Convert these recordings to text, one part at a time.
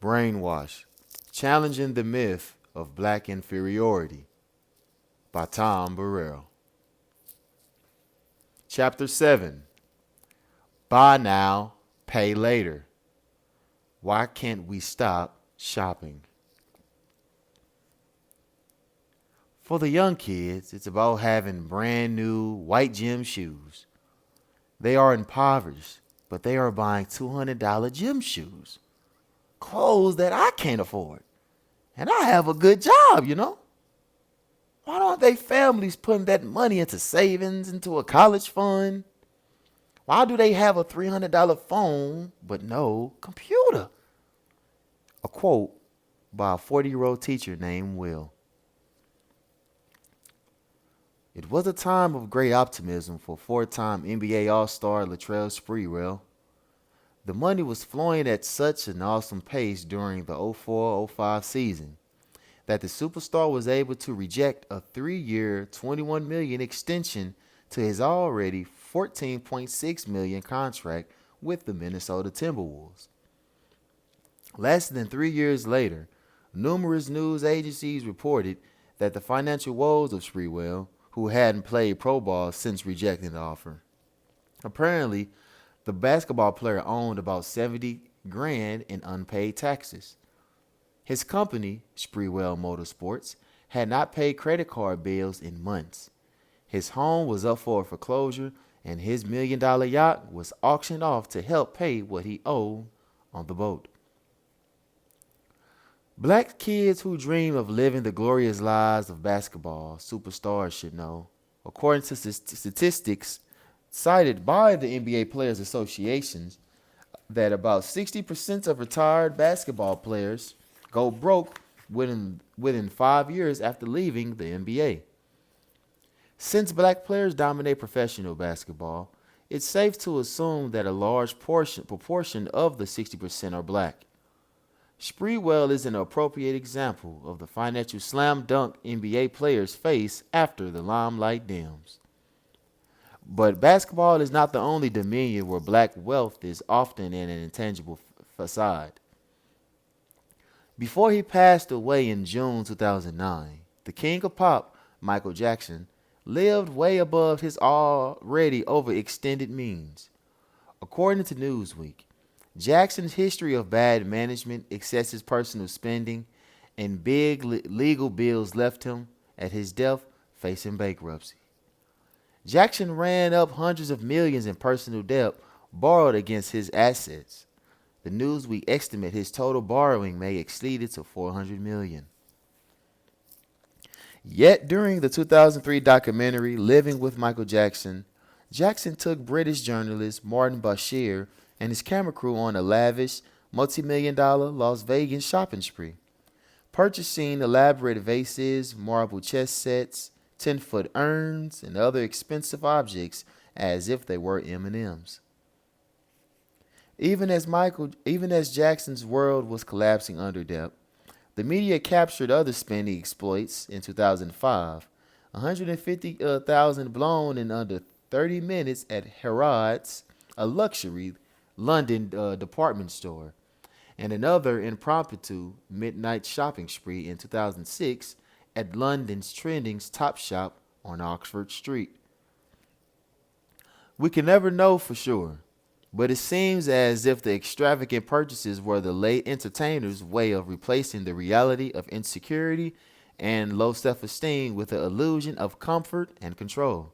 Brainwashed, Challenging the Myth of Black Inferiority by Burrell. Chapter 7, Buy Now, Pay Later. Why can't we stop shopping? For the young kids, it's about having brand new white gym shoes. They are impoverished, but they are buying $200 gym shoes. Clothes that I can't afford. And I have a good job. Why don't they families putting that money into savings, into a college fund? Why do they have a $300 phone but no computer? A quote by a 40-year-old teacher named Will. It was a time of great optimism for four-time NBA All-Star Latrell Sprewell. The money was flowing at such an awesome pace during the 04-05 season that the superstar was able to reject a 3-year, $21 million extension to his already $14.6 million contract with the Minnesota Timberwolves. Less than 3 years later, numerous news agencies reported that the financial woes of Sprewell, who hadn't played pro ball since rejecting the offer. Apparently, the basketball player owned about 70 grand in unpaid taxes. His company, Sprewell Motorsports, had not paid credit card bills in months. His home was up for foreclosure, and his $1 million yacht was auctioned off to help pay what he owed on the boat. Black kids who dream of living the glorious lives of basketball superstars should know, according to statistics cited by the NBA Players Associations, that about 60% of retired basketball players go broke within 5 years after leaving the NBA. Since black players dominate professional basketball, it's safe to assume that a large proportion of the 60% are black. Sprewell is an appropriate example of the financial slam dunk NBA players face after the limelight dims. But basketball is not the only dominion where black wealth is often in an intangible facade. Before he passed away in June 2009, the king of pop, Michael Jackson, lived way above his already overextended means. According to Newsweek, Jackson's history of bad management, excessive personal spending, and big legal bills left him, at his death, facing bankruptcy. Jackson ran up hundreds of millions in personal debt borrowed against his assets. The Newsweek estimate his total borrowing may exceed to $400 million. Yet during the 2003 documentary Living with Michael Jackson, Jackson took British journalist Martin Bashir and his camera crew on a lavish, multi-million-dollar Las Vegas shopping spree, purchasing elaborate vases, marble chess sets, 10-foot urns, and other expensive objects as if they were M&Ms. Even as Jackson's world was collapsing under debt, the media captured other spending exploits in 2005. 150,000 blown in under 30 minutes at Harrods, a luxury London department store, and another impromptu midnight shopping spree in 2006 at London's trending Topshop on Oxford Street. We can never know for sure, but it seems as if the extravagant purchases were the late entertainers' way of replacing the reality of insecurity and low self-esteem with the illusion of comfort and control.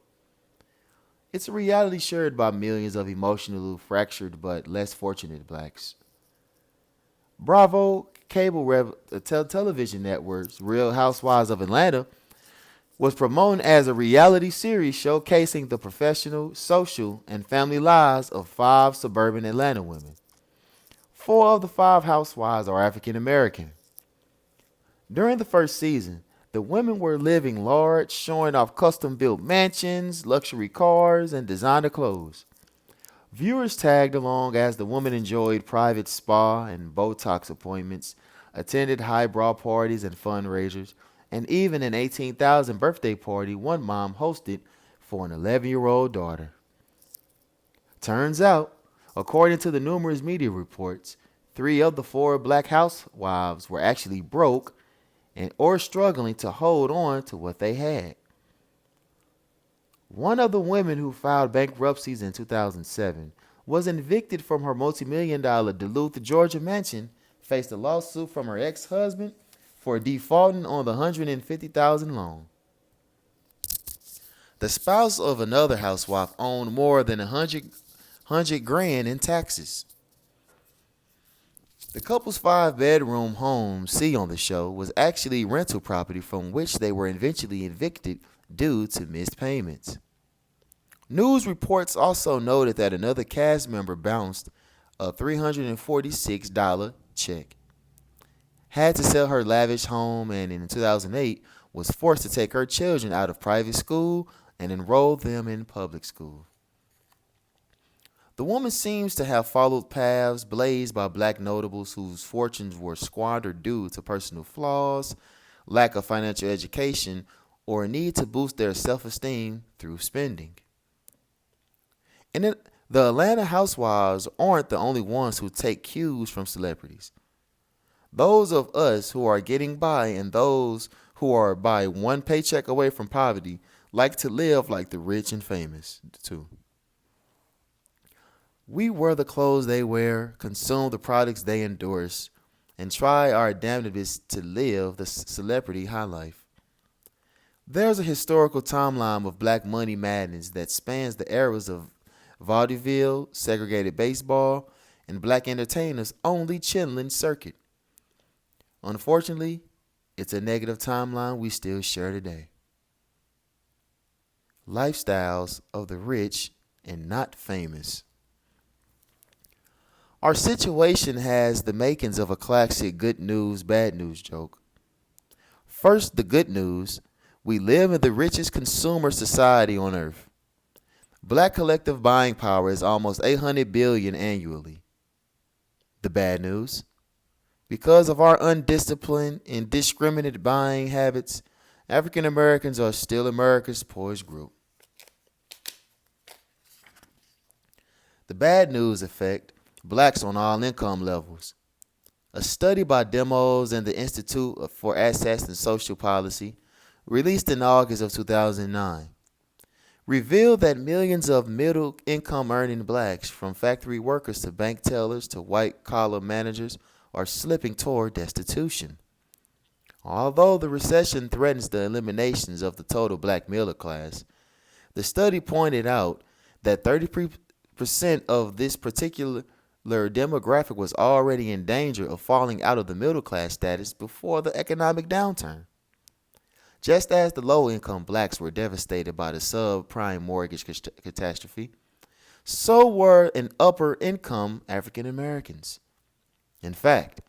It's a reality shared by millions of emotionally fractured but less fortunate blacks. Bravo television network's Real Housewives of Atlanta was promoted as a reality series showcasing the professional, social, and family lives of 5 suburban Atlanta women. 4 of the 5 housewives are African American. During the first season, the women were living large, showing off custom-built mansions, luxury cars, and designer clothes. Viewers tagged along as the women enjoyed private spa and Botox appointments, attended highbrow parties and fundraisers, and even an 18,000 birthday party one mom hosted for an 11-year-old daughter. Turns out, according to the numerous media reports, Three of the four black housewives were actually broke and or struggling to hold on to what they had. One of the women who filed bankruptcies in 2007 was evicted from her multi-million dollar Duluth, Georgia mansion, faced a lawsuit from her ex-husband for defaulting on the $150,000 loan. The spouse of another housewife owned more than 100 grand in taxes. The couple's five-bedroom home, see on the show, was actually rental property from which they were eventually evicted due to missed payments. News reports also noted that another cast member bounced a $346 check, had to sell her lavish home, and in 2008 was forced to take her children out of private school and enroll them in public school. The woman seems to have followed paths blazed by black notables whose fortunes were squandered due to personal flaws, lack of financial education, or a need to boost their self-esteem through spending. And the Atlanta housewives aren't the only ones who take cues from celebrities. Those of us who are getting by and those who are by one paycheck away from poverty like to live like the rich and famous too. We wear the clothes they wear, consume the products they endorse, and try our damnedest to live the celebrity high life. There's a historical timeline of black money madness that spans the eras of vaudeville, segregated baseball, and black entertainers' only chitlin circuit. Unfortunately, it's a negative timeline we still share today. Lifestyles of the rich and not famous. Our situation has the makings of a classic good news, bad news joke. First, the good news. We live in the richest consumer society on earth. Black collective buying power is almost $800 billion annually. The bad news. Because of our undisciplined, indiscriminate buying habits, African Americans are still America's poorest group. The bad news effect. Blacks on all income levels. A study by Demos and the Institute for Assets and Social Policy, released in August of 2009, revealed that millions of middle-income earning blacks, from factory workers to bank tellers to white-collar managers, are slipping toward destitution. Although the recession threatens the eliminations of the total black middle class, the study pointed out that 30% of this particular demographic was already in danger of falling out of the middle class status before the economic downturn. Just as the low-income blacks were devastated by the subprime mortgage catastrophe, so were upper-income African Americans. In fact,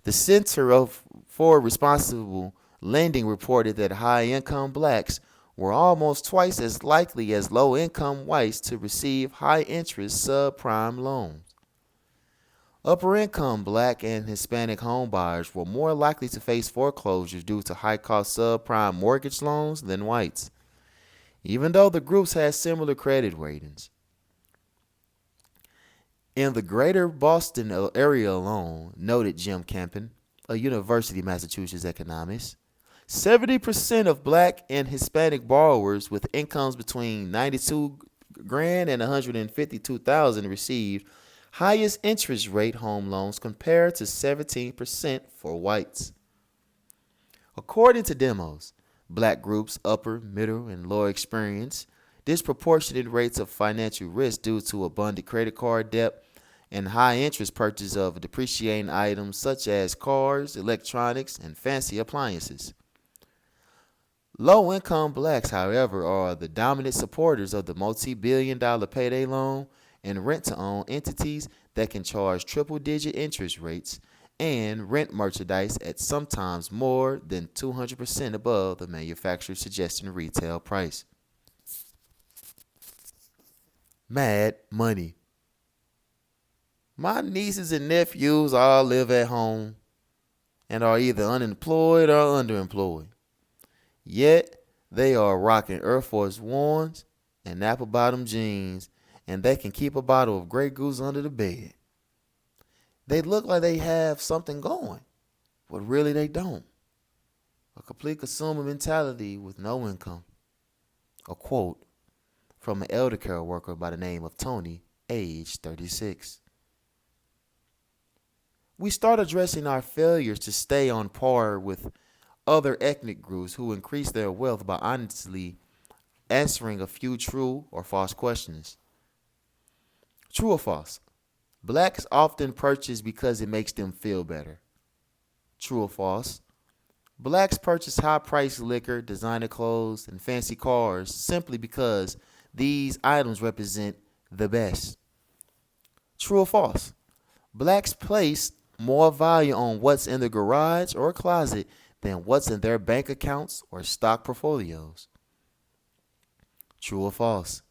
the Center for Responsible Lending reported that high-income blacks were almost twice as likely as low-income whites to receive high-interest subprime loans. Upper-income black and Hispanic homebuyers were more likely to face foreclosures due to high-cost subprime mortgage loans than whites, even though the groups had similar credit ratings. In the greater Boston area alone, noted Jim Campen, a University of Massachusetts economist, 70% of black and Hispanic borrowers with incomes between 92 grand and 152,000 received highest interest rate home loans compared to 17% for whites. According to Demos, black groups upper, middle, and lower experience disproportionate rates of financial risk due to abundant credit card debt and high interest purchase of depreciating items such as cars, electronics, and fancy appliances. Low-income blacks, however, are the dominant supporters of the multi-billion-dollar payday loan and rent-to-own entities that can charge triple-digit interest rates and rent merchandise at sometimes more than 200% above the manufacturer's suggested retail price. Mad money. My nieces and nephews all live at home and are either unemployed or underemployed. Yet, they are rocking Air Force Ones and apple-bottom jeans, and they can keep a bottle of Grey Goose under the bed. They look like they have something going, but really they don't. A complete consumer mentality with no income. A quote from an elder care worker by the name of Tony, age 36. We start addressing our failures to stay on par with other ethnic groups who increase their wealth by honestly answering a few true or false questions. True or false? Blacks often purchase because it makes them feel better. True or false? Blacks purchase high priced liquor, designer clothes, and fancy cars simply because these items represent the best. True or false? Blacks place more value on what's in the garage or closet than what's in their bank accounts or stock portfolios. True or false?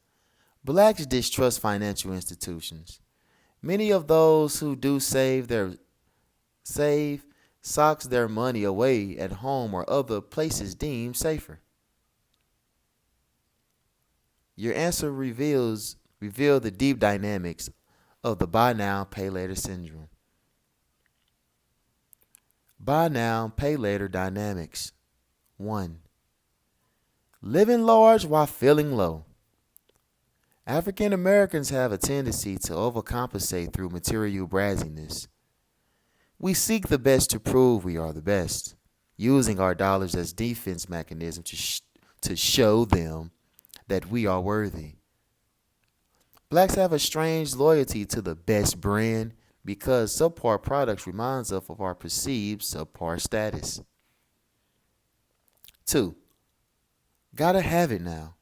Blacks distrust financial institutions. Many of those who do save socks their money away at home or other places deemed safer. Your answer reveal the deep dynamics of the buy now, pay later syndrome. Buy now, pay later dynamics. 1. Living large while feeling low. African Americans have a tendency to overcompensate through material brassiness. We seek the best to prove we are the best, using our dollars as defense mechanism to show them that we are worthy. Blacks have a strange loyalty to the best brand because subpar products reminds us of our perceived subpar status. 2. Gotta have it now.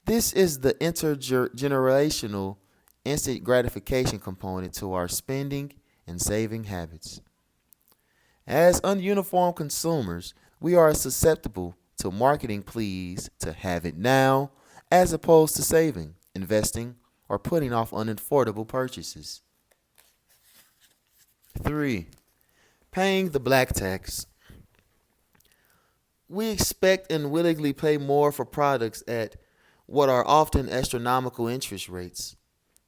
This is the intergenerational instant gratification component to our spending and saving habits. As ununiformed consumers, we are susceptible to marketing pleas to have it now as opposed to saving, investing, or putting off unaffordable purchases. 3. Paying the black tax. We expect and willingly pay more for products at what are often astronomical interest rates.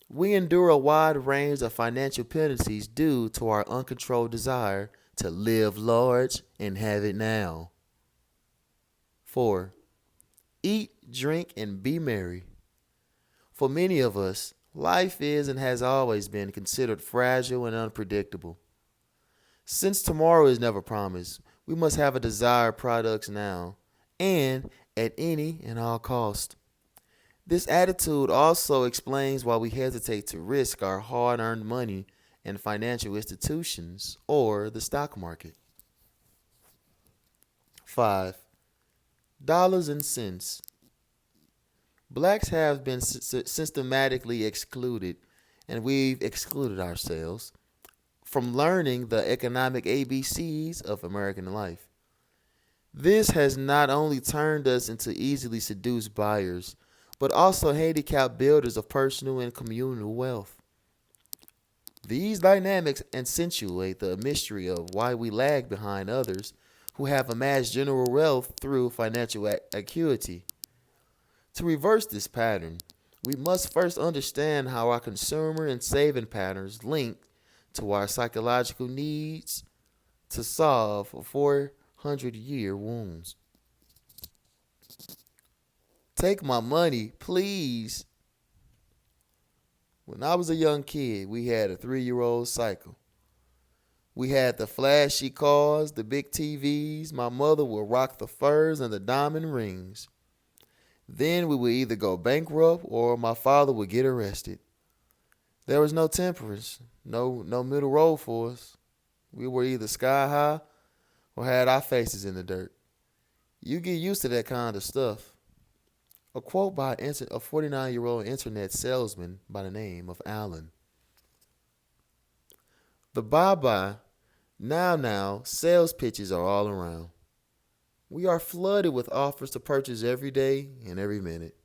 We endure a wide range of financial penalties due to our uncontrolled desire to live large and have it now. 4. Eat, drink, and be merry. For many of us, life is and has always been considered fragile and unpredictable. Since tomorrow is never promised, we must have a desired products now and at any and all cost. This attitude also explains why we hesitate to risk our hard-earned money in financial institutions or the stock market. 5. Dollars and cents. Blacks have been systematically excluded, and we've excluded ourselves from learning the economic ABCs of American life. This has not only turned us into easily seduced buyers, but also handicapped builders of personal and communal wealth. These dynamics accentuate the mystery of why we lag behind others who have amassed general wealth through financial acuity. To reverse this pattern, we must first understand how our consumer and saving patterns link to our psychological needs to solve 400-year wounds. Take my money, please. When I was a young kid, we had a 3-year-old cycle. We had the flashy cars, the big TVs. My mother would rock the furs and the diamond rings. Then we would either go bankrupt or my father would get arrested. There was no temperance, no middle road for us. We were either sky high or had our faces in the dirt. You get used to that kind of stuff. A quote by a 49-year-old internet salesman by the name of Alan. The bye-bye, now sales pitches are all around. We are flooded with offers to purchase every day and every minute.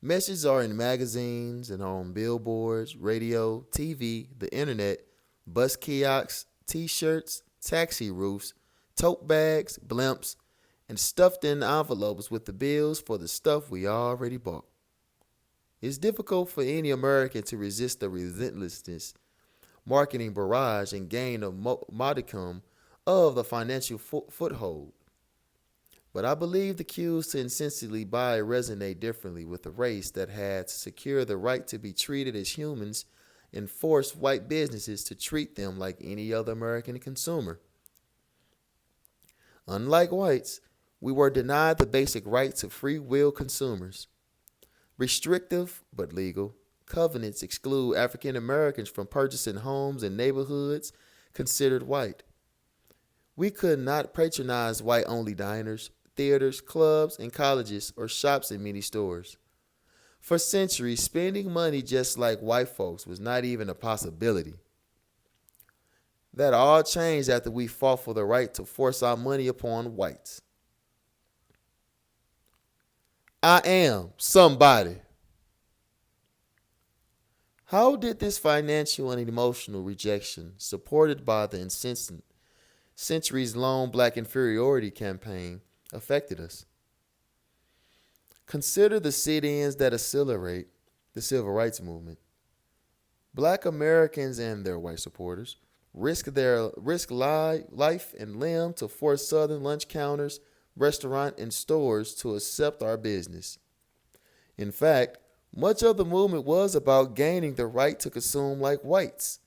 Messages are in magazines and on billboards, radio, TV, the internet, bus kiosks, t-shirts, taxi roofs, tote bags, blimps, and stuffed in envelopes with the bills for the stuff we already bought. It's difficult for any American to resist the relentlessness, marketing barrage and gain a modicum of the financial foothold. But I believe the cues to insensibly buy resonate differently with a race that had to secure the right to be treated as humans and force white businesses to treat them like any other American consumer. Unlike whites, we were denied the basic right to free will consumers. Restrictive, but legal, covenants exclude African Americans from purchasing homes in neighborhoods considered white. We could not patronize white only diners, theaters, clubs, and colleges or shops in many stores. For centuries, spending money just like white folks was not even a possibility. That all changed after we fought for the right to force our money upon whites. I am somebody. How did this financial and emotional rejection, supported by the incessant centuries-long black inferiority campaign, affected us? Consider the sit-ins that accelerate the civil rights movement. Black Americans and their white supporters risk life and limb to force Southern lunch counters, restaurant, and stores to accept our business. In fact, much of the movement was about gaining the right to consume like whites,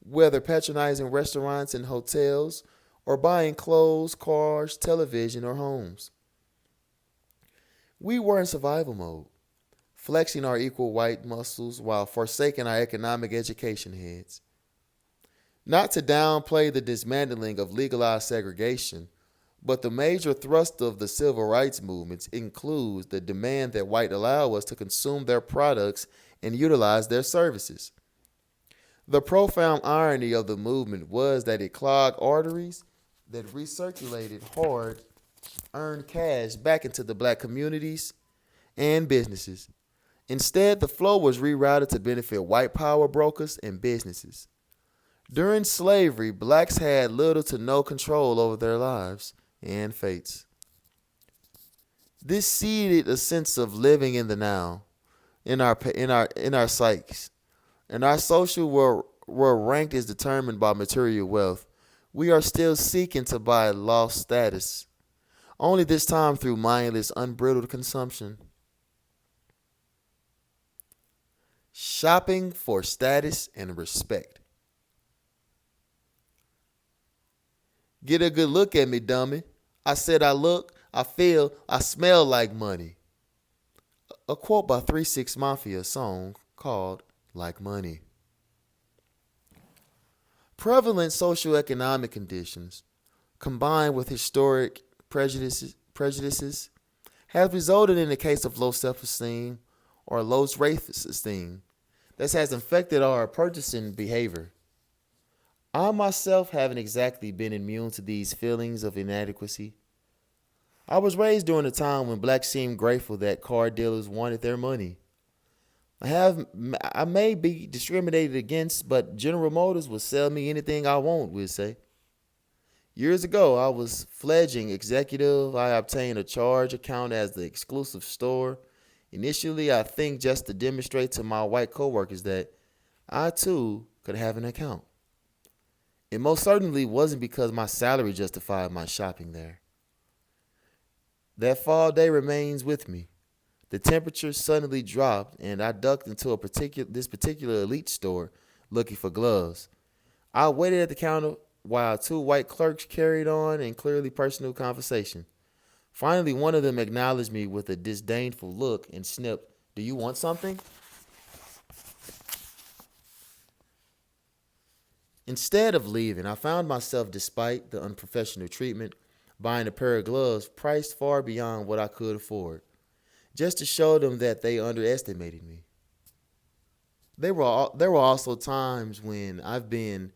whether patronizing restaurants and hotels or buying clothes, cars, television, or homes. We were in survival mode, flexing our equal white muscles while forsaking our economic education heads. Not to downplay the dismantling of legalized segregation, but the major thrust of the civil rights movements includes the demand that white allow us to consume their products and utilize their services. The profound irony of the movement was that it clogged arteries that recirculated hard earned cash back into the black communities and businesses. Instead, the flow was rerouted to benefit white power brokers and businesses. During slavery, blacks had little to no control over their lives and fates. This seeded a sense of living in the now, in our psyches, and our social were ranked as determined by material wealth. We are still seeking to buy lost status, only this time through mindless, unbridled consumption. Shopping for status and respect. Get a good look at me, dummy. I said I look, I feel, I smell like money. A quote by 3 6 Mafia song called Like Money. Prevalent socioeconomic conditions, combined with historic prejudices have resulted in a case of low self-esteem or low race esteem that has infected our purchasing behavior. I myself haven't exactly been immune to these feelings of inadequacy. I was raised during a time when blacks seemed grateful that car dealers wanted their money. I may be discriminated against, but General Motors will sell me anything I want, we'll say. Years ago, I was fledgling executive. I obtained a charge account as the exclusive store. Initially, I think just to demonstrate to my white coworkers that I too could have an account. It most certainly wasn't because my salary justified my shopping there. That fall day remains with me. The temperature suddenly dropped, and I ducked into this particular elite store looking for gloves. I waited at the counter while 2 white clerks carried on in clearly personal conversation. Finally, one of them acknowledged me with a disdainful look and snipped, "Do you want something?" Instead of leaving, I found myself, despite the unprofessional treatment, buying a pair of gloves priced far beyond what I could afford, just to show them that they underestimated me. There were also times when I've been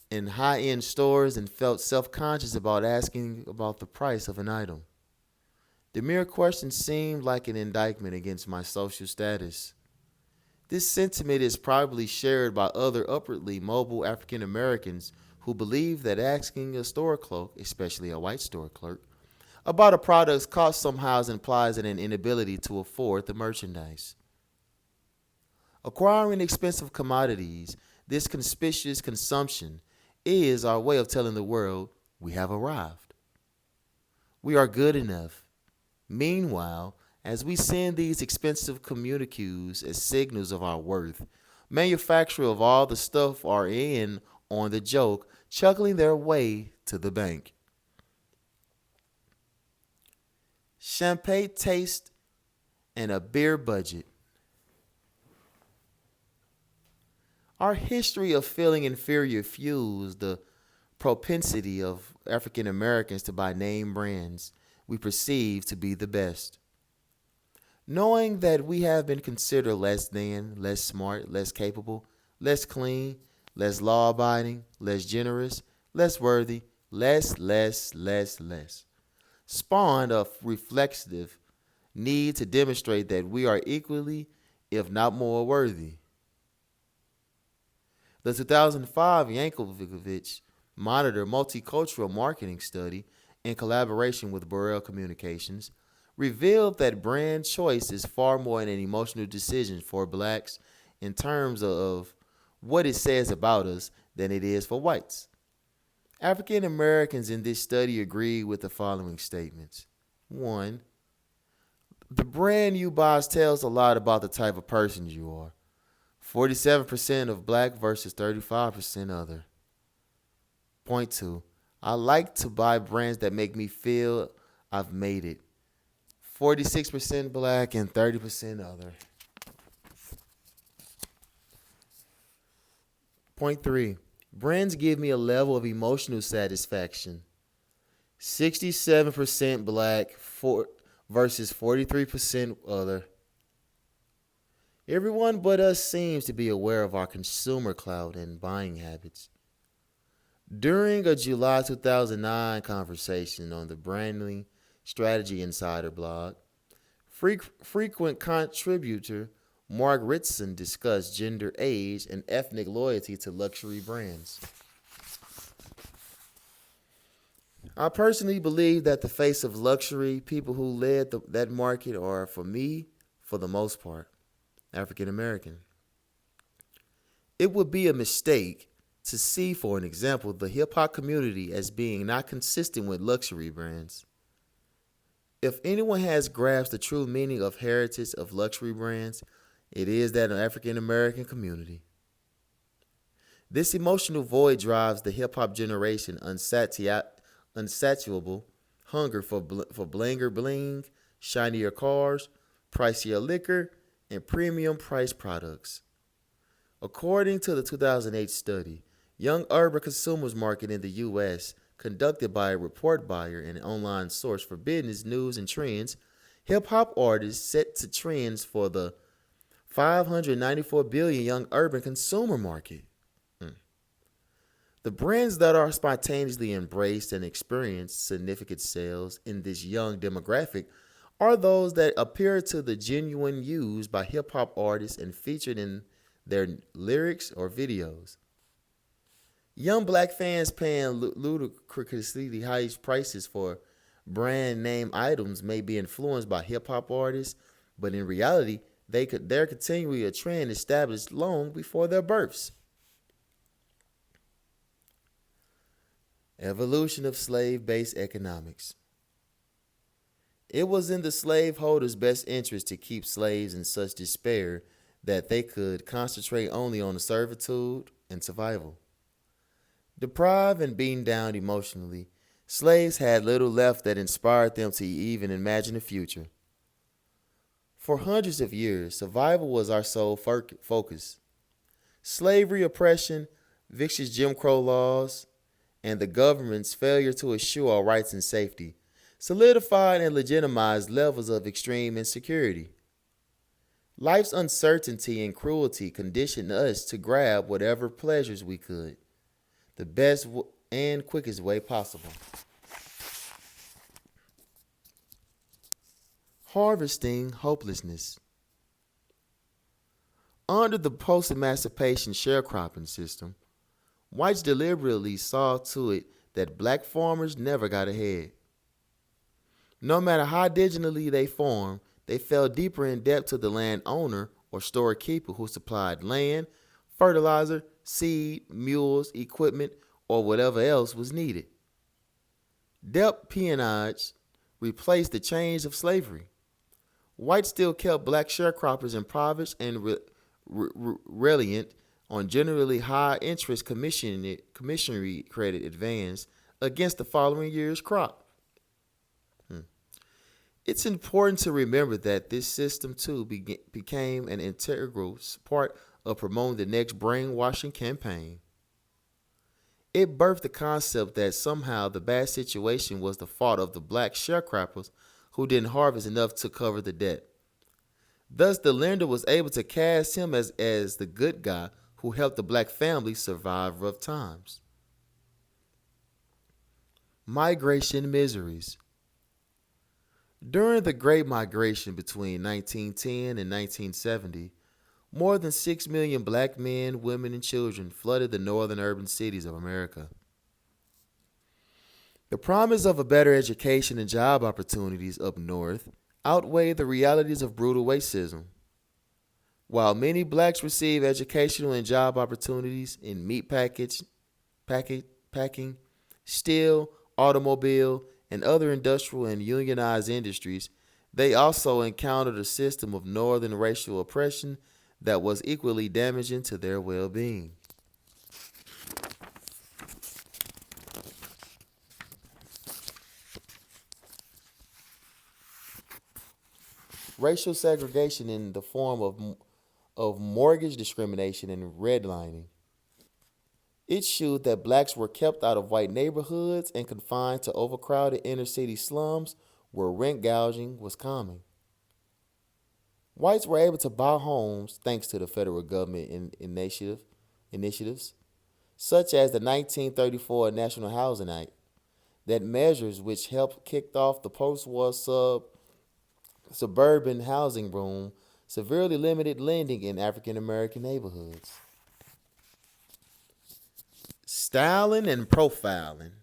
in high-end stores and felt self-conscious about asking about the price of an item. The mere question seemed like an indictment against my social status. This sentiment is probably shared by other upwardly mobile African Americans who believe that asking a store clerk, especially a white store clerk, about a product's cost somehow implies an inability to afford the merchandise. Acquiring expensive commodities, this conspicuous consumption, is our way of telling the world we have arrived. We are good enough. Meanwhile, as we send these expensive communiques as signals of our worth, manufacturers of all the stuff are in on the joke, chuckling their way to the bank. Champagne taste and a beer budget. Our history of feeling inferior fuels the propensity of African Americans to buy name brands we perceive to be the best. Knowing that we have been considered less than, less smart, less capable, less clean, less law abiding, less generous, less worthy, less, spawned a reflexive need to demonstrate that we are equally, if not more, worthy. The 2005 Yankovic Monitor Multicultural Marketing Study, in collaboration with Burrell Communications, revealed that brand choice is far more an emotional decision for blacks in terms of what it says about us than it is for whites. African Americans in this study agree with the following statements. 1. The brand you buy tells a lot about the type of person you are. 47% of black versus 35% other. Point 2. I like to buy brands that make me feel I've made it. 46% black and 30% other. Point 3. Brands give me a level of emotional satisfaction. 67% black versus 43% other. Everyone but us seems to be aware of our consumer clout and buying habits. During a July 2009 conversation on the Branding Strategy Insider blog, frequent contributor Mark Ritson discussed gender, age, and ethnic loyalty to luxury brands. I personally believe that the face of luxury, people who led that market are, for me, for the most part, African American. It would be a mistake to see, for an example, the hip hop community as being not consistent with luxury brands. If anyone has grasped the true meaning of heritage of luxury brands, it is that African American community. This emotional void drives the hip hop generation unsatiable hunger for blinger bling, shinier cars, pricier liquor, and premium price products. According to the 2008 study, Young Urban Consumers Market in the U.S., conducted by a report buyer and an online source for business news and trends, hip-hop artists set to trends for the $594 billion young urban consumer market. The brands that are spontaneously embraced and experience significant sales in this young demographic are those that appear to the genuine used by hip-hop artists and featured in their lyrics or videos. Young black fans paying ludicrously high prices for brand name items may be influenced by hip-hop artists, but in reality, they're continuing a trend established long before their births. Evolution of slave-based economics. It was in the slaveholders' best interest to keep slaves in such despair that they could concentrate only on servitude and survival. Deprived and beaten down emotionally, slaves had little left that inspired them to even imagine a future. For hundreds of years, survival was our sole focus. Slavery, oppression, vicious Jim Crow laws, and the government's failure to assure our rights and safety solidified and legitimized levels of extreme insecurity. Life's uncertainty and cruelty conditioned us to grab whatever pleasures we could, the best and quickest way possible. Harvesting hopelessness. Under the post-emancipation sharecropping system, whites deliberately saw to it that black farmers never got ahead. No matter how diligently they farmed, they fell deeper in debt to the landowner or storekeeper who supplied land, fertilizer, seed, mules, equipment, or whatever else was needed. Debt peonage replaced the chains of slavery. Whites still kept black sharecroppers impoverished and reliant on generally high interest commissionary credit advance against the following year's crop. It's important to remember that this system too became an integral part of promoting the next brainwashing campaign. It birthed the concept that somehow the bad situation was the fault of the black sharecroppers who didn't harvest enough to cover the debt. Thus, the lender was able to cast him as the good guy who helped the black family survive rough times. Migration miseries. During the Great Migration between 1910 and 1970, more than 6 million black men, women, and children flooded the northern urban cities of America. The promise of a better education and job opportunities up north outweighed the realities of brutal racism. While many blacks receive educational and job opportunities in meat packing, steel, automobile, and other industrial and unionized industries, they also encountered a system of northern racial oppression that was equally damaging to their well-being. Racial segregation in the form of mortgage discrimination and redlining. It showed that blacks were kept out of white neighborhoods and confined to overcrowded inner city slums where rent gouging was common. Whites were able to buy homes thanks to the federal government initiatives, such as the 1934 National Housing Act, that measures which helped kick off the post-war suburban housing boom severely limited lending in African American neighborhoods. Styling and profiling.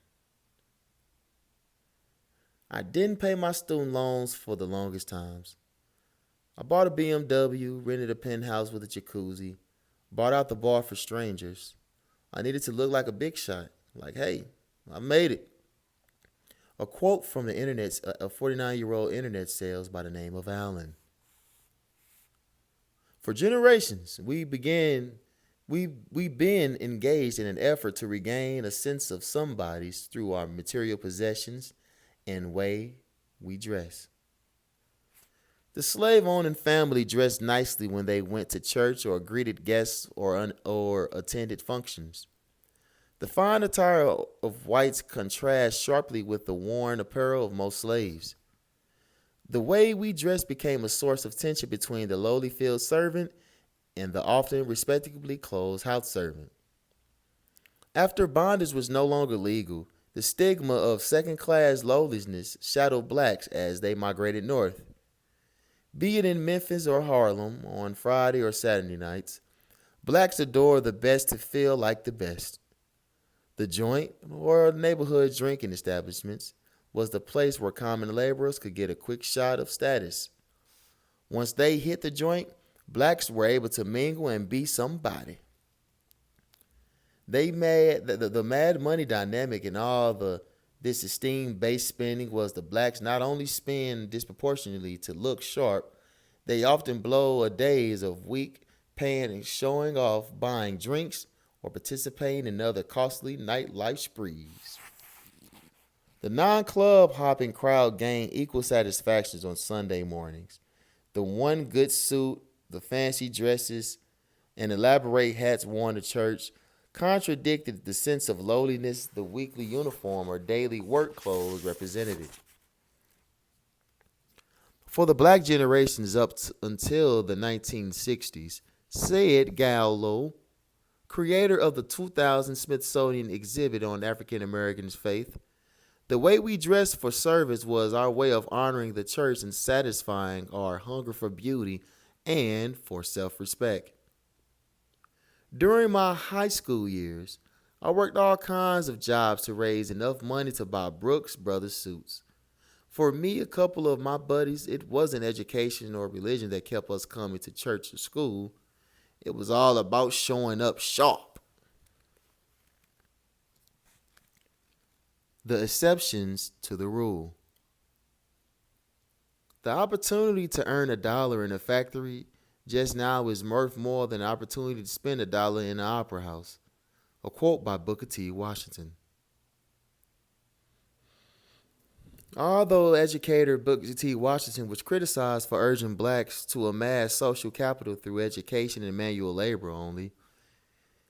I didn't pay my student loans for the longest times. I bought a BMW, rented a penthouse with a jacuzzi, bought out the bar for strangers. I needed to look like a big shot. Like, hey, I made it. A quote from the internet, a 49-year-old internet sales by the name of Allen. For generations, we've been engaged in an effort to regain a sense of somebody's through our material possessions and way we dress. The slave-owning family dressed nicely when they went to church or greeted guests or attended functions. The fine attire of whites contrasts sharply with the worn apparel of most slaves. The way we dress became a source of tension between the lowly field servant and the often respectably clothed house servant. After bondage was no longer legal, the stigma of second-class lowliness shadowed blacks as they migrated north. Be it in Memphis or Harlem on Friday or Saturday nights, blacks adore the best to feel like the best. The joint or neighborhood drinking establishments was the place where common laborers could get a quick shot of status. Once they hit the joint, blacks were able to mingle and be somebody. The mad money dynamic and all this esteem-based spending was the blacks not only spend disproportionately to look sharp, they often blow a days of week paying and showing off, buying drinks, or participating in other costly nightlife sprees. The non-club hopping crowd gained equal satisfactions on Sunday mornings. The one good suit, the fancy dresses, and elaborate hats worn to church contradicted the sense of lowliness the weekly uniform or daily work clothes represented. For the black generations until the 1960s, said Gallo, creator of the 2000 Smithsonian exhibit on African Americans' faith, the way we dressed for service was our way of honoring the church and satisfying our hunger for beauty and for self-respect. During my high school years, I worked all kinds of jobs to raise enough money to buy Brooks Brothers suits. For me, a couple of my buddies, it wasn't education or religion that kept us coming to church or school. It was all about showing up sharp. The exceptions to the rule. The opportunity to earn $1 in a factory just now is worth more than the opportunity to spend $1 in an opera house. A quote by Booker T. Washington. Although educator Booker T. Washington was criticized for urging blacks to amass social capital through education and manual labor only,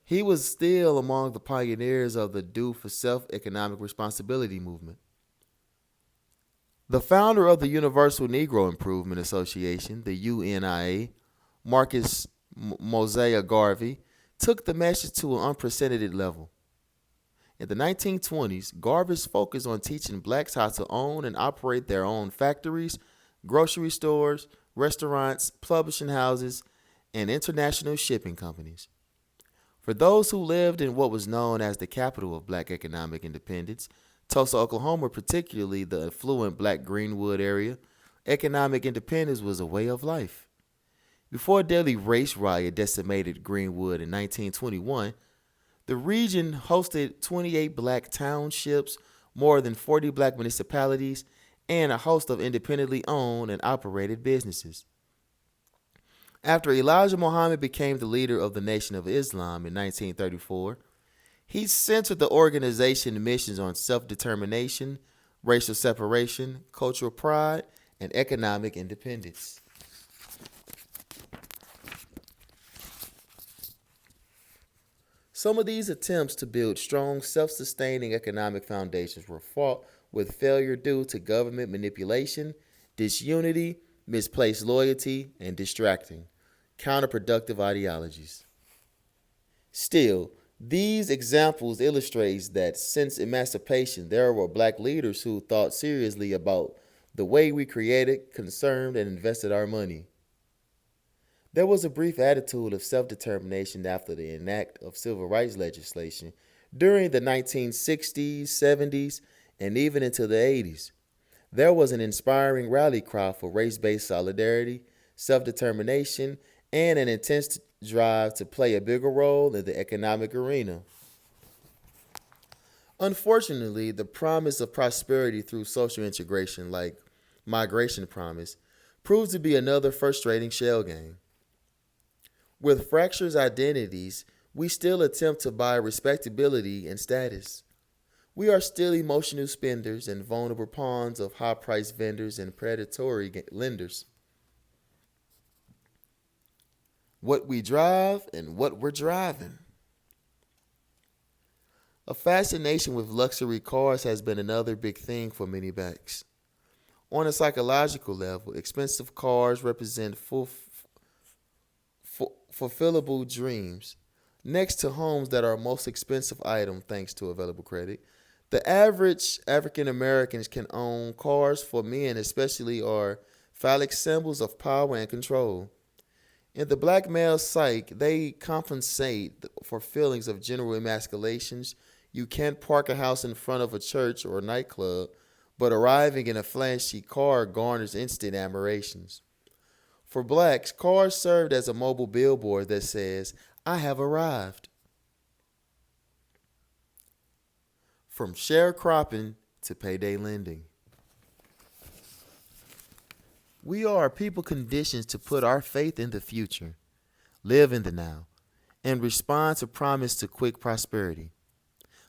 he was still among the pioneers of the Do for Self economic responsibility movement. The founder of the Universal Negro Improvement Association, the UNIA, Marcus Mosiah Garvey, took the message to an unprecedented level. In the 1920s, Garvey's focused on teaching blacks how to own and operate their own factories, grocery stores, restaurants, publishing houses, and international shipping companies. For those who lived in what was known as the capital of black economic independence, Tulsa, Oklahoma, particularly the affluent black Greenwood area, economic independence was a way of life. Before a deadly race riot decimated Greenwood in 1921, the region hosted 28 black townships, more than 40 black municipalities, and a host of independently owned and operated businesses. After Elijah Muhammad became the leader of the Nation of Islam in 1934, he centered the organization's missions on self-determination, racial separation, cultural pride, and economic independence. Some of these attempts to build strong, self-sustaining economic foundations were fraught with failure due to government manipulation, disunity, misplaced loyalty, and distracting, counterproductive ideologies. Still, these examples illustrate that since emancipation, there were black leaders who thought seriously about the way we created, conserved, and invested our money. There was a brief attitude of self-determination after the enact of civil rights legislation during the 1960s, 70s, and even into the 80s. There was an inspiring rally cry for race-based solidarity, self-determination, and an intense drive to play a bigger role in the economic arena. Unfortunately, the promise of prosperity through social integration, like migration promise, proves to be another frustrating shell game. With fractured identities, we still attempt to buy respectability and status. We are still emotional spenders and vulnerable pawns of high-priced vendors and predatory lenders. What we drive and what we're driving. A fascination with luxury cars has been another big thing for many blacks. On a psychological level, expensive cars represent fulfillable dreams. Next to homes that are most expensive item thanks to available credit, the average African Americans can own cars for men especially are phallic symbols of power and control. In the black male psyche, they compensate for feelings of general emasculations. You can't park a house in front of a church or a nightclub, but arriving in a flashy car garners instant admirations. For blacks, cars served as a mobile billboard that says, "I have arrived." From sharecropping to payday lending. We are a people conditioned to put our faith in the future, live in the now, and respond to promise to quick prosperity.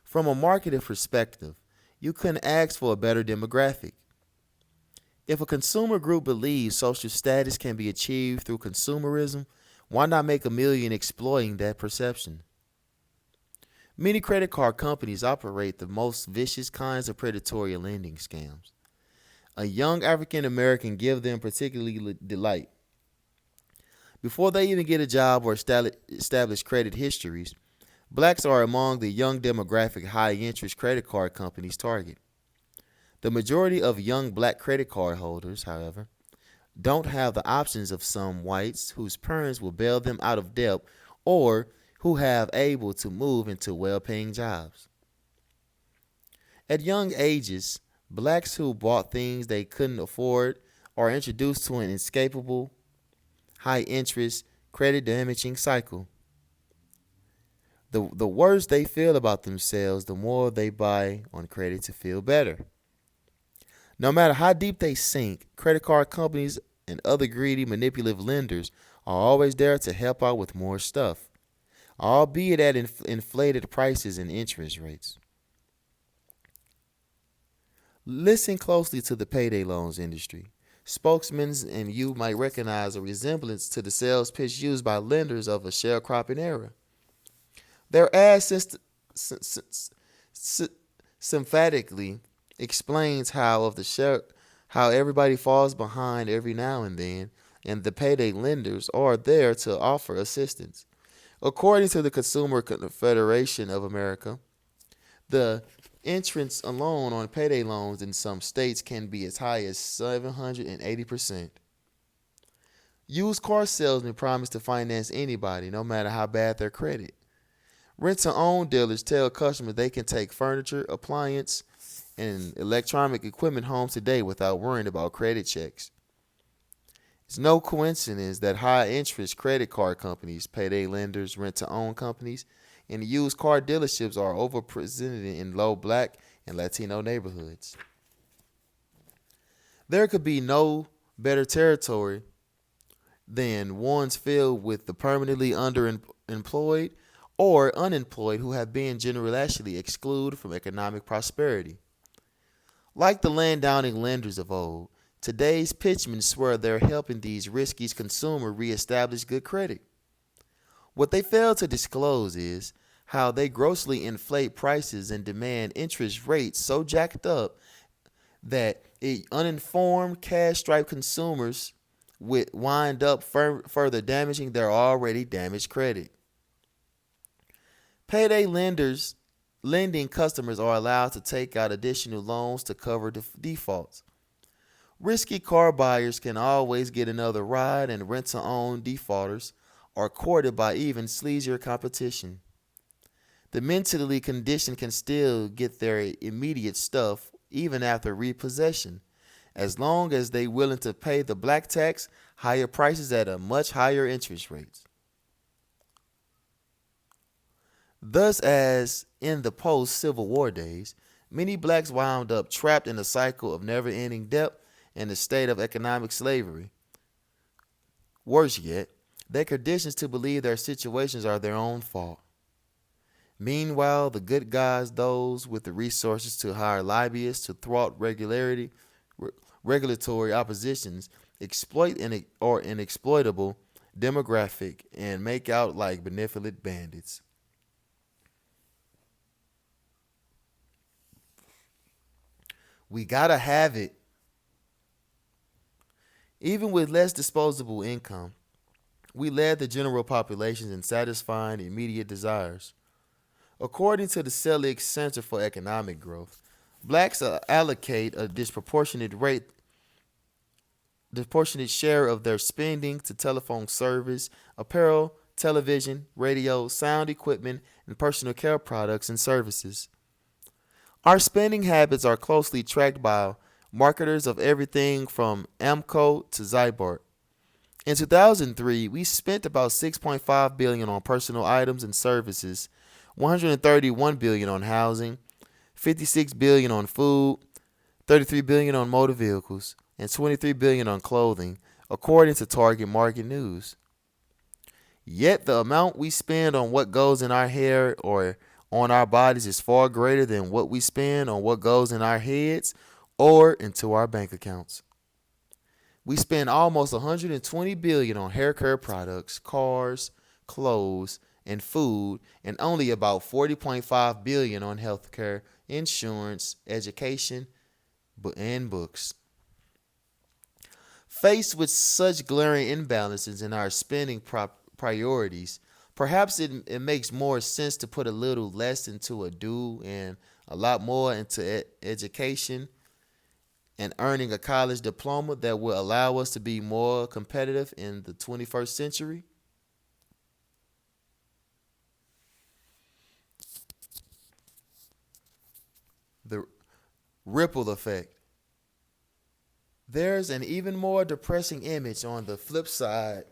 From a marketing perspective, you couldn't ask for a better demographic. If a consumer group believes social status can be achieved through consumerism, why not make a million exploiting that perception? Many credit card companies operate the most vicious kinds of predatory lending scams. A young African American gives them particularly delight. Before they even get a job or establish credit histories, blacks are among the young demographic high-interest credit card companies target. The majority of young black credit card holders, however, don't have the options of some whites whose parents will bail them out of debt or who have able to move into well-paying jobs. At young ages, Blacks who bought things they couldn't afford are introduced to an inescapable, high interest, credit damaging cycle. The worse they feel about themselves, the more they buy on credit to feel better. No matter how deep they sink, credit card companies and other greedy, manipulative lenders are always there to help out with more stuff, albeit at inflated prices and interest rates. Listen closely to the payday loans industry. Spokesmen and you might recognize a resemblance to the sales pitch used by lenders of a sharecropping era. Their ad symphatically explains how everybody falls behind every now and the payday lenders are there to offer assistance. According to the Consumer Confederation of America, the interest alone on payday loans in some states can be as high as 780%. Used car salesmen promise to finance anybody, no matter how bad their credit. Rent-to-own dealers tell customers they can take furniture, appliance, and electronic equipment home today without worrying about credit checks. It's no coincidence that high-interest credit card companies, payday lenders, rent-to-own companies, and used car dealerships are overrepresented in low black and Latino neighborhoods. There could be no better territory than ones filled with the permanently underemployed or unemployed who have been generally excluded from economic prosperity. Like the land-downing lenders of old, today's pitchmen swear they're helping these risky consumers reestablish good credit. What they fail to disclose is how they grossly inflate prices and demand interest rates so jacked up that uninformed, cash-strapped consumers wind up further damaging their already damaged credit. Payday lenders lending customers are allowed to take out additional loans to cover defaults. Risky car buyers can always get another ride, and rent-to-own defaulters are courted by even sleazier competition. The mentally conditioned can still get their immediate stuff even after repossession, as long as they're willing to pay the black tax, higher prices at a much higher interest rates. Thus, as in the post-Civil War days, many blacks wound up trapped in a cycle of never-ending debt and a state of economic slavery. Worse yet, they're conditioned to believe their situations are their own fault. Meanwhile, the good guys, those with the resources to hire lobbyists to thwart regulatory oppositions, exploit an exploitable demographic and make out like benevolent bandits. We gotta have it. Even with less disposable income, we led the general populations in satisfying immediate desires. According to the Selig Center for Economic Growth, blacks allocate a disproportionate share of their spending to telephone service, apparel, television, radio, sound equipment, and personal care products and services. Our spending habits are closely tracked by marketers of everything from Amco to Zybart. In 2003, we spent about 6.5 billion dollars on personal items and services, 131 billion dollars on housing, 56 billion dollars on food, 33 billion dollars on motor vehicles, and 23 billion dollars on clothing, according to Target Market News. Yet the amount we spend on what goes in our hair or on our bodies is far greater than what we spend on what goes in our heads or into our bank accounts. We spend almost 120 billion dollars on hair care products, cars, clothes, and food, and only about 40.5 billion dollars on healthcare, insurance, education, and books. Faced with such glaring imbalances in our spending priorities, perhaps it makes more sense to put a little less into a do and a lot more into education and earning a college diploma that will allow us to be more competitive in the 21st century. The Ripple effect. There's an even more depressing image on the flip side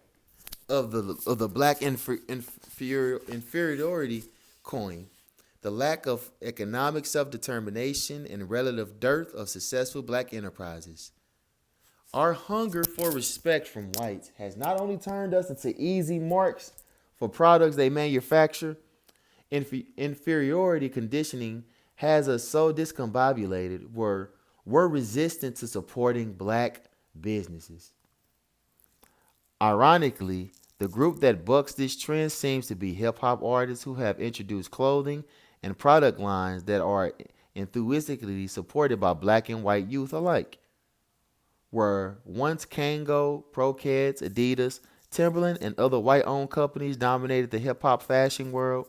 of the black inferiority coin. The lack of economic self determination and relative dearth of successful black enterprises. Our hunger for respect from whites has not only turned us into easy marks for products they manufacture, inferiority conditioning has us so discombobulated we're resistant to supporting black businesses. Ironically, the group that bucks this trend seems to be hip hop artists who have introduced clothing and product lines that are enthusiastically supported by black and white youth alike. Where once Kango, Pro Kids, Adidas, Timberland, and other white owned companies dominated the hip hop fashion world,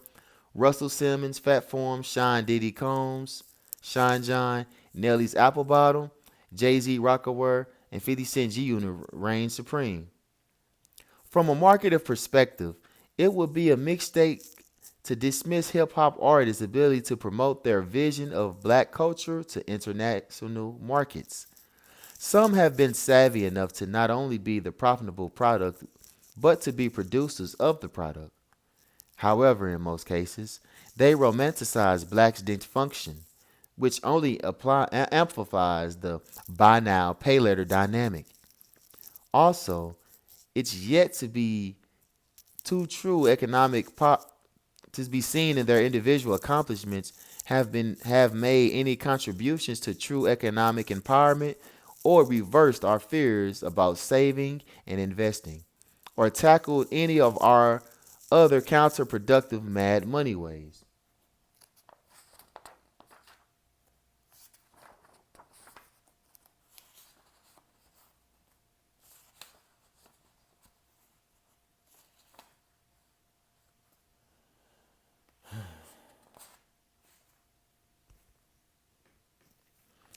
Russell Simmons, Fat Form, Sean Diddy Combs, Sean John, Nelly's Apple Bottom, Jay Z Rockaware, and 50 Cent G Unit reigned supreme. From a marketing perspective, it would be a mistake to dismiss hip hop artists' ability to promote their vision of black culture to international markets. Some have been savvy enough to not only be the profitable product, but to be producers of the product. However, in most cases, they romanticize black's dysfunction, which only amplifies the buy now, pay later dynamic. Also, it's yet to be too true economic to be seen in their individual accomplishments have made any contributions to true economic empowerment or reversed our fears about saving and investing or tackled any of our other counterproductive mad money ways.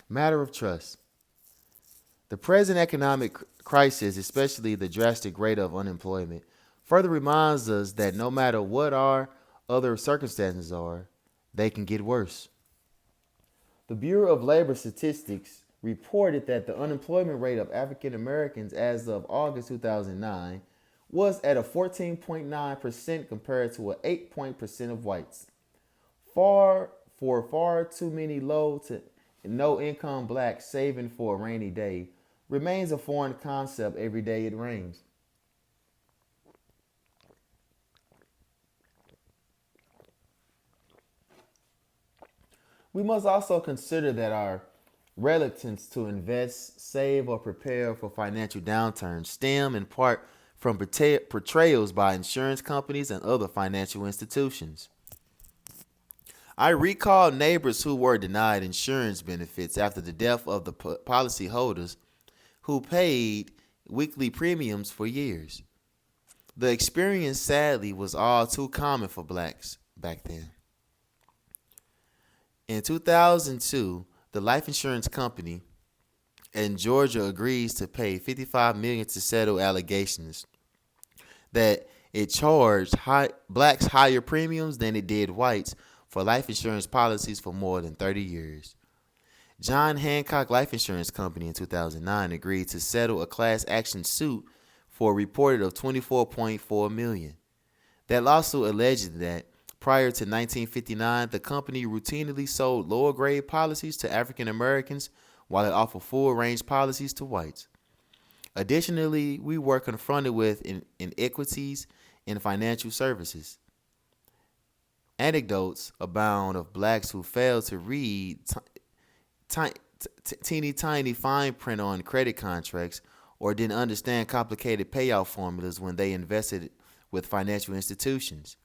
Matter of trust. The present economic crisis, especially the drastic rate of unemployment, further reminds us that no matter what our other circumstances are, they can get worse. The Bureau of Labor Statistics reported that the unemployment rate of African Americans as of August 2009 was at a 14.9% compared to an 8% of whites. Far too many low to no income blacks saving for a rainy day remains a foreign concept every day it rains. We must also consider that our reluctance to invest, save, or prepare for financial downturns stem in part from portrayals by insurance companies and other financial institutions. I recall neighbors who were denied insurance benefits after the death of the policyholders who paid weekly premiums for years. The experience, sadly, was all too common for blacks back then. In 2002, the life insurance company in Georgia agrees to pay $55 million to settle allegations that it charged blacks higher premiums than it did whites for life insurance policies for more than 30 years. John Hancock Life Insurance Company in 2009 agreed to settle a class action suit for a reported of $24.4 million. That lawsuit alleged that prior to 1959, the company routinely sold lower grade policies to African Americans while it offered full range policies to whites. Additionally, we were confronted with inequities in financial services. Anecdotes abound of blacks who failed to read teeny tiny fine print on credit contracts or didn't understand complicated payout formulas when they invested with financial institutions.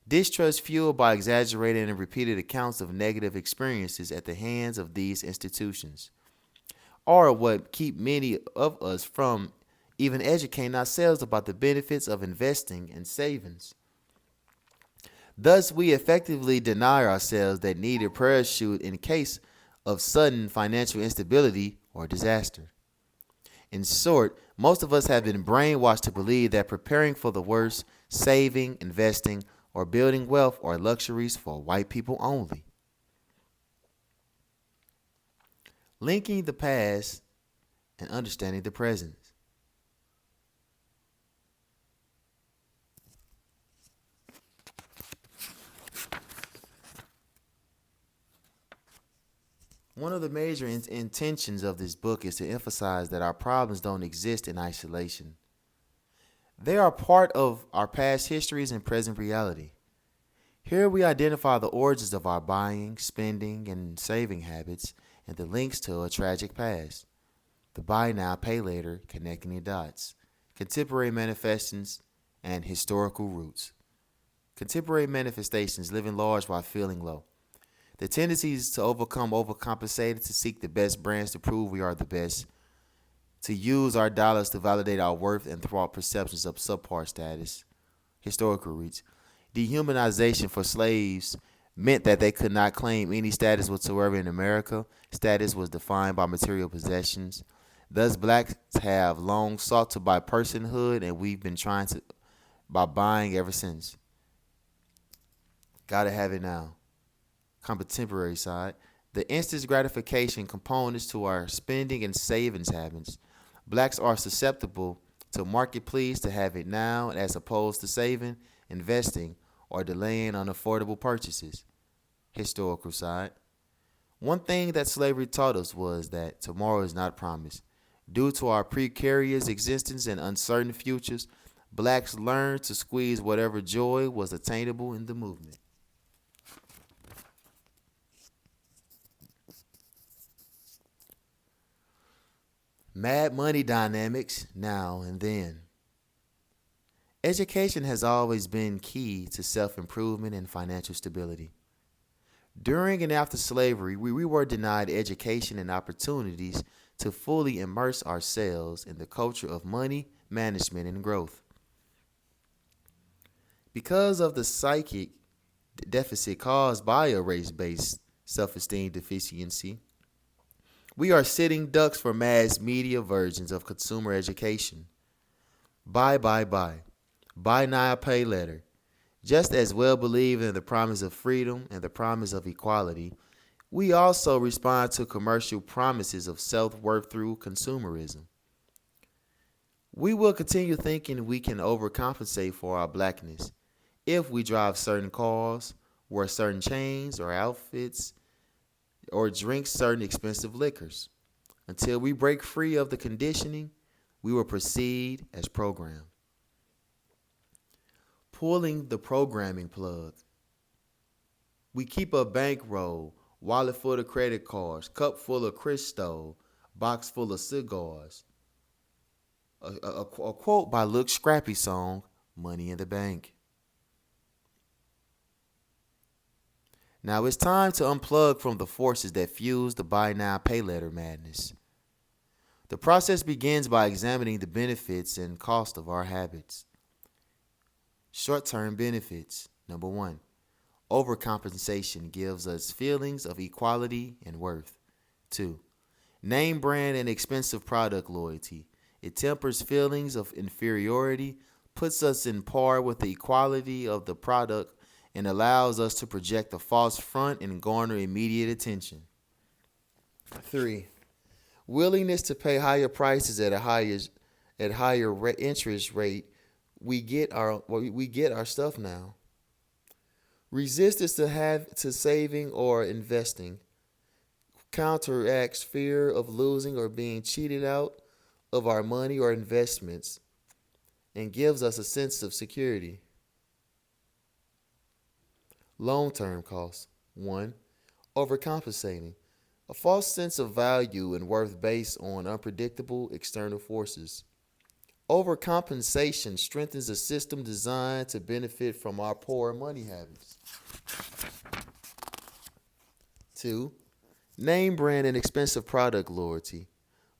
Distrust fueled by exaggerated and repeated accounts of negative experiences at the hands of these institutions are what keep many of us from even educating ourselves about the benefits of investing and savings. Thus, we effectively deny ourselves that needed parachute in case of sudden financial instability or disaster. In short, most of us have been brainwashed to believe that preparing for the worst, saving, investing, or building wealth are luxuries for white people only. linking the past and understanding the present. One of the major intentions of this book is to emphasize that our problems don't exist in isolation. They are part of our past histories and present reality. Here we identify the origins of our buying, spending, and saving habits and the links to a tragic past. The buy now, pay later, connecting the dots. Contemporary manifestations and historical roots. Contemporary manifestations living large while feeling low. The tendencies to overcompensated, to seek the best brands to prove we are the best, to use our dollars to validate our worth and thwart perceptions of subpar status. Historical roots. Dehumanization for slaves meant that they could not claim any status whatsoever in America. Status was defined by material possessions. Thus, blacks have long sought to buy personhood, and we've been trying to by buying ever since. Gotta have it now. Contemporary side. The instant gratification components to our spending and savings habits. Blacks are susceptible to market pleas to have it now as opposed to saving, investing, or delaying unaffordable purchases. Historical side. One thing that slavery taught us was that tomorrow is not promised. Due to our precarious existence and uncertain futures, blacks learned to squeeze whatever joy was attainable in the movement. Mad money dynamics now and then. Education has always been key to self-improvement and financial stability. During and after slavery, we were denied education and opportunities to fully immerse ourselves in the culture of money, management, and growth. Because of the psychic deficit caused by a race-based self-esteem deficiency, we are sitting ducks for mass media versions of consumer education. Buy, buy, buy. Buy now, pay later. Just as well believe in the promise of freedom and the promise of equality, we also respond to commercial promises of self-worth through consumerism. We will continue thinking we can overcompensate for our blackness if we drive certain cars, wear certain chains or outfits, or drink certain expensive liquors. Until we break free of the conditioning, we will proceed as programmed. Pulling the programming plug. We keep a bankroll, wallet full of credit cards, cup full of Cristal, box full of cigars. A quote by Look Scrappy song, Money in the Bank. Now it's time to unplug from the forces that fuse the buy now, pay later madness. The process begins by examining the benefits and cost of our habits. Short-term benefits. Number 1, overcompensation gives us feelings of equality and worth. 2, name brand and expensive product loyalty. It tempers feelings of inferiority, puts us in par with the equality of the product, and allows us to project a false front and garner immediate attention. 3, willingness to pay higher prices at higher interest rate. We get our stuff now. Resistance to saving or investing counteracts fear of losing or being cheated out of our money or investments and gives us a sense of security. Long-term costs. 1, overcompensating. A false sense of value and worth based on unpredictable external forces. Overcompensation strengthens a system designed to benefit from our poor money habits. 2, name brand and expensive product loyalty.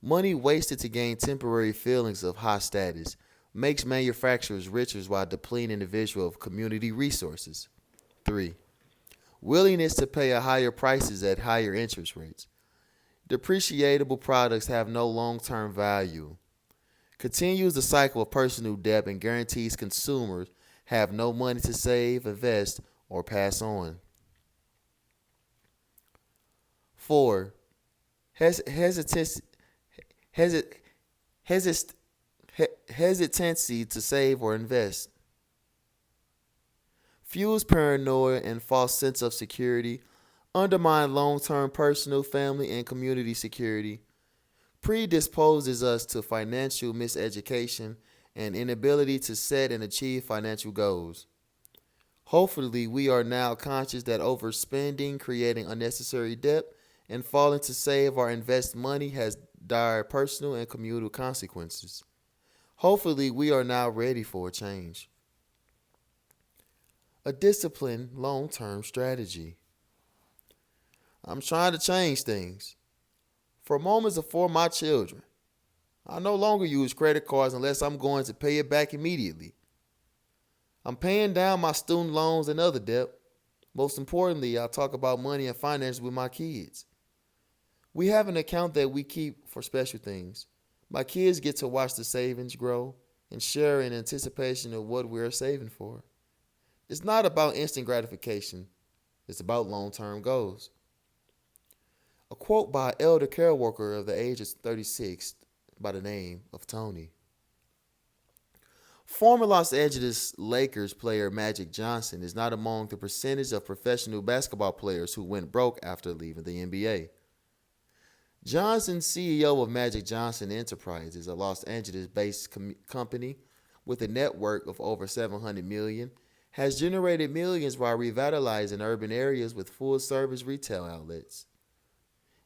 Money wasted to gain temporary feelings of high status makes manufacturers richer while depleting individuals of community resources. 3, willingness to pay higher prices at higher interest rates. Depreciable products have no long-term value. Continues the cycle of personal debt and guarantees consumers have no money to save, invest, or pass on. 4, Hes- hesitance, hesit, hesit, hesitancy to save or invest, fuels paranoia and false sense of security, undermine long-term personal, family, and community security, predisposes us to financial miseducation and inability to set and achieve financial goals. Hopefully, we are now conscious that overspending, creating unnecessary debt, and failing to save or invest money has dire personal and communal consequences. Hopefully, we are now ready for a change. A disciplined, long term strategy. I'm trying to change things. For moments before my children, I no longer use credit cards unless I'm going to pay it back immediately. I'm paying down my student loans and other debt. Most importantly, I talk about money and finance with my kids. We have an account that we keep for special things. My kids get to watch the savings grow and share in anticipation of what we're saving for. It's not about instant gratification, it's about long term goals. A quote by an elder care worker of the age of 36 by the name of Tony. Former Los Angeles Lakers player Magic Johnson is not among the percentage of professional basketball players who went broke after leaving the NBA. Johnson, CEO of Magic Johnson Enterprises, a Los Angeles-based company with a network of over 700 million, has generated millions while revitalizing urban areas with full-service retail outlets.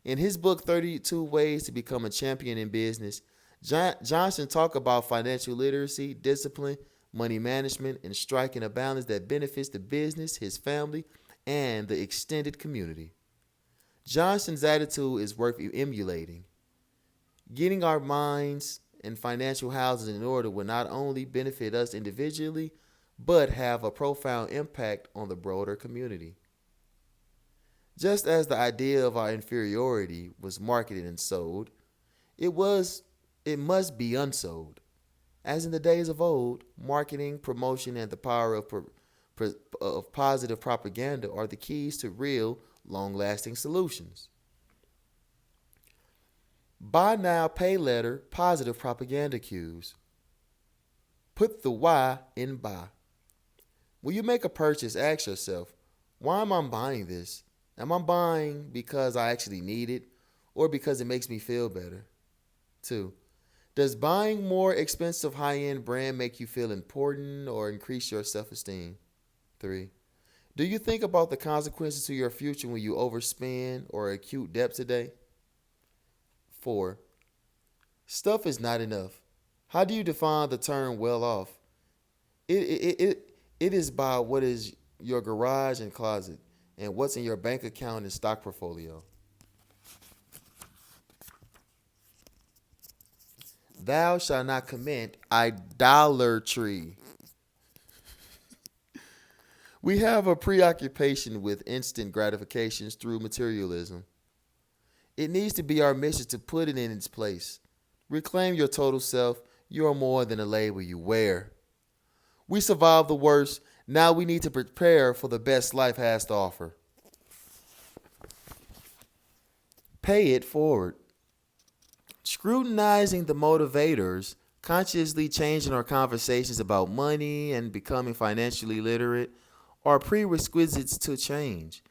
In his book, 32 Ways to Become a Champion in Business, Johnson talked about financial literacy, discipline, money management, and striking a balance that benefits the business, his family, and the extended community. Johnson's attitude is worth emulating. Getting our minds and financial houses in order will not only benefit us individually, but have a profound impact on the broader community. Just as the idea of our inferiority was marketed and sold, it was it must be unsold. As in the days of old, marketing, promotion, and the power of positive propaganda are the keys to real, long-lasting solutions. Buy now, pay later, positive propaganda cues. Put the why in buy. When you make a purchase, ask yourself, why am I buying this? Am I buying because I actually need it or because it makes me feel better? 2. Does buying more expensive high-end brand make you feel important or increase your self-esteem? 3. Do you think about the consequences to your future when you overspend or acute debt today? 4. Stuff is not enough. How do you define the term well off? It is by what is your garage and closet and what's in your bank account and stock portfolio. Thou shalt not commit idolatry. We have a preoccupation with instant gratifications through materialism. It needs to be our mission to put it in its place. Reclaim your total self. You are more than a label you wear. We survived the worst. Now we need to prepare for the best life has to offer. Pay it forward. Scrutinizing the motivators, consciously changing our conversations about money and becoming financially literate are prerequisites to change.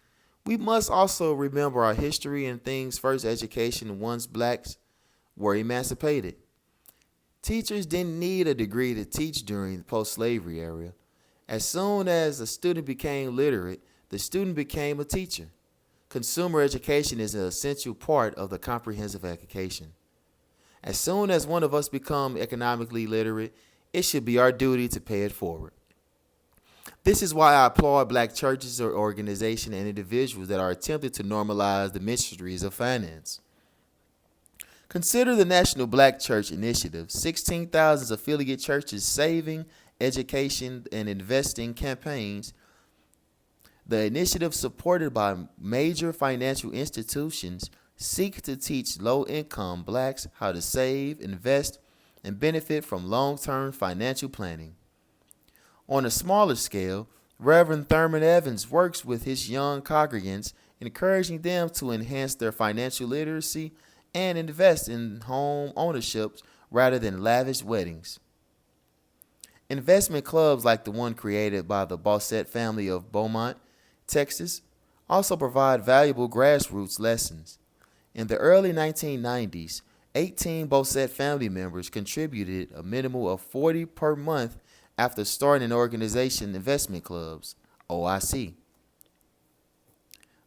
We must also remember our history and things first education once blacks were emancipated. Teachers didn't need a degree to teach during the post-slavery era. As soon as a student became literate, the student became a teacher. Consumer education is an essential part of the comprehensive education. As soon as one of us become economically literate, it should be our duty to pay it forward. This is why I applaud black churches or organizations and individuals that are attempting to normalize the mysteries of finance. Consider the National Black Church Initiative, 16,000 affiliate churches saving, education, and investing campaigns. The initiative, supported by major financial institutions, seeks to teach low-income blacks how to save, invest, and benefit from long-term financial planning. On a smaller scale, Reverend Thurman Evans works with his young congregants, encouraging them to enhance their financial literacy and invest in home ownerships rather than lavish weddings. Investment clubs like the one created by the Bossett family of Beaumont, Texas, also provide valuable grassroots lessons. In the early 1990s, 18 Bossett family members contributed a minimum of 40 per month after starting an organization, investment clubs, OIC.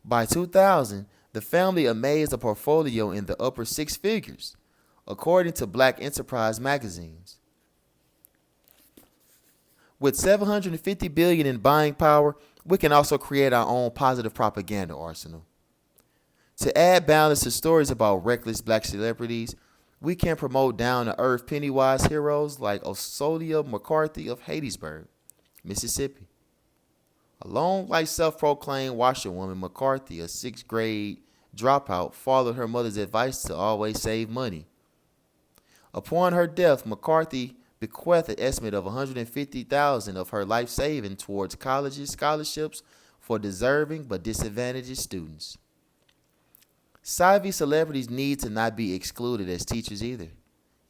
By 2000, the family amassed a portfolio in the upper six figures, according to Black Enterprise magazines. With 750 billion in buying power, we can also create our own positive propaganda arsenal. To add balance to stories about reckless black celebrities, we can promote down-to-earth Pennywise heroes like Osolia McCarthy of Hattiesburg, Mississippi. A long-life self-proclaimed washerwoman, McCarthy, a sixth-grade dropout, followed her mother's advice to always save money. Upon her death, McCarthy bequeathed an estimate of $150,000 of her life savings towards colleges scholarships for deserving but disadvantaged students. Savvy celebrities need to not be excluded as teachers either.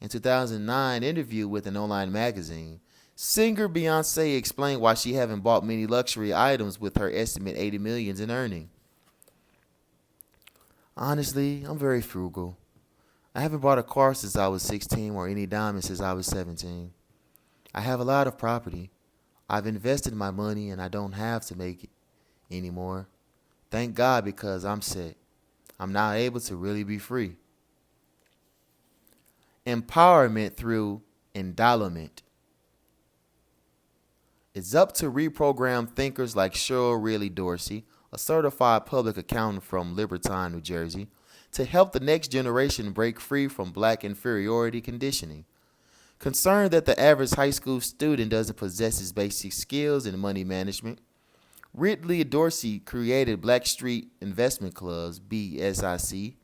In 2009 interview with an online magazine, singer Beyonce explained why she haven't bought many luxury items with her estimate $80 million in earning. Honestly, I'm very frugal. I haven't bought a car since I was 16 or any diamonds since I was 17. I have a lot of property. I've invested my money and I don't have to make it anymore. Thank God, because I'm set. I'm now able to really be free. Empowerment through endowment. It's up to reprogram thinkers like Cheryl Riley Dorsey, a certified public accountant from Liberton, New Jersey, to help the next generation break free from black inferiority conditioning. Concerned that the average high school student doesn't possess his basic skills in money management, Ridley Dorsey created Black Street Investment Clubs, BSIC,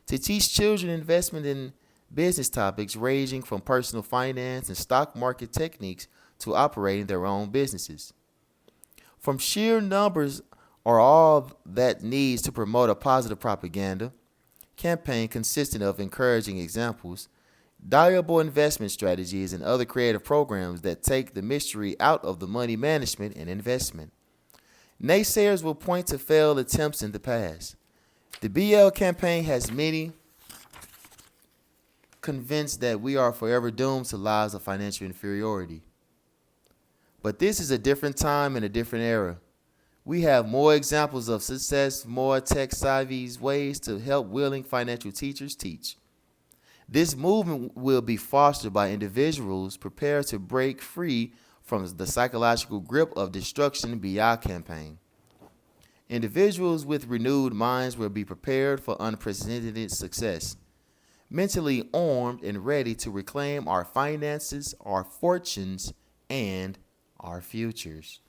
to teach children investment in business topics ranging from personal finance and stock market techniques to operating their own businesses. From sheer numbers are all that needs to promote a positive propaganda campaign consisting of encouraging examples, valuable investment strategies, and other creative programs that take the mystery out of the money management and investment. Naysayers will point to failed attempts in the past. The BL campaign has many convinced that we are forever doomed to lives of financial inferiority. But this is a different time and a different era. We have more examples of success, more tech-savvy ways to help willing financial teachers teach. This movement will be fostered by individuals prepared to break free from the psychological grip of destruction via campaign. Individuals with renewed minds will be prepared for unprecedented success, mentally armed and ready to reclaim our finances, our fortunes, and our futures.